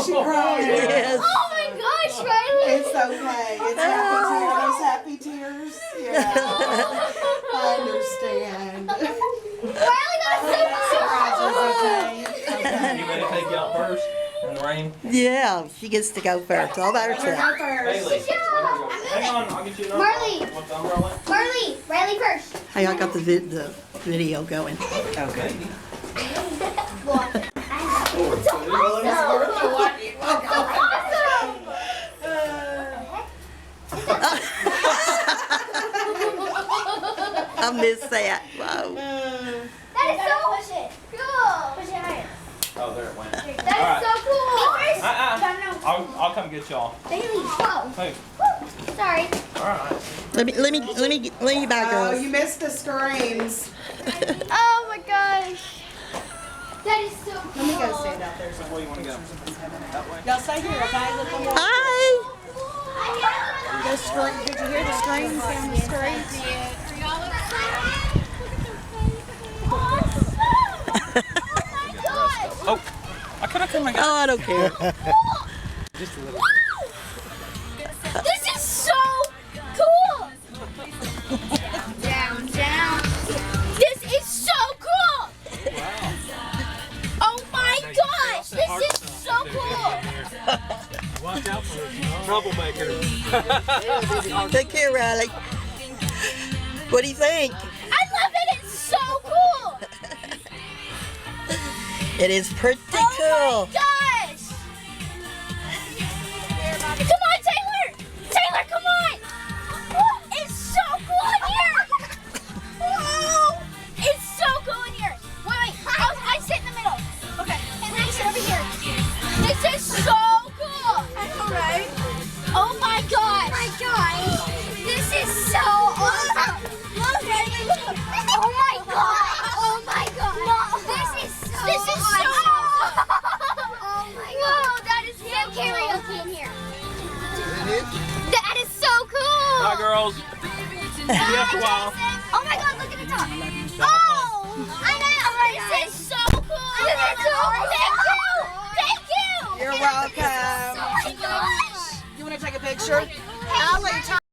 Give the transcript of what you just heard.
She cried. Yes. Oh my gosh, Riley! It's okay. It's happy tears. Those happy tears. Yeah. I understand. Riley got so You better take you out first in the rain. Yeah, she gets to go first, all by herself. Bailey, hang on, I'll get you another. Marley. Want the umbrella? Marley, Riley first. Hey, I got the video going. Okay. I missed that. Wow. That is so cool. Push it higher. Oh, there it went. That is so cool. I'll come get y'all. Bailey, go. Hey. Sorry. All right. Let me back, Oh, girls. you missed the screams. Oh my gosh. That is so cool. Let me go stand out there. Where you want to go? That way? Y'all stay here, okay? Look one more. Hi. Did you hear the screams down the street? Oh, I could have come again. Oh, I don't care. Just a little. This is so cool. Down, down. This is so cool. Oh my gosh, this is so cool. Watch out for troublemaker. Take care, Riley. What do you think? I love it. It's so cool. It is pretty Oh my cool. gosh. Come on, Taylor. Taylor, come on. It's so cool in here. It's so cool in here. Wait. I sit in the middle. Okay. And I sit over here. This is so cool. I know, right? Oh my gosh. Oh my gosh. This is so awesome. Look, Riley, look. Oh my god. Oh my god. No. This is so awesome. Oh my god. Whoa, that is so karaoke in here. That is so cool. Bye, girls. See you after a while. Oh my god, look at the top. Oh, I know. This is so cool. This is so cool. Thank you. Thank you. You're welcome. Oh my gosh. You want to take a picture? I'll let you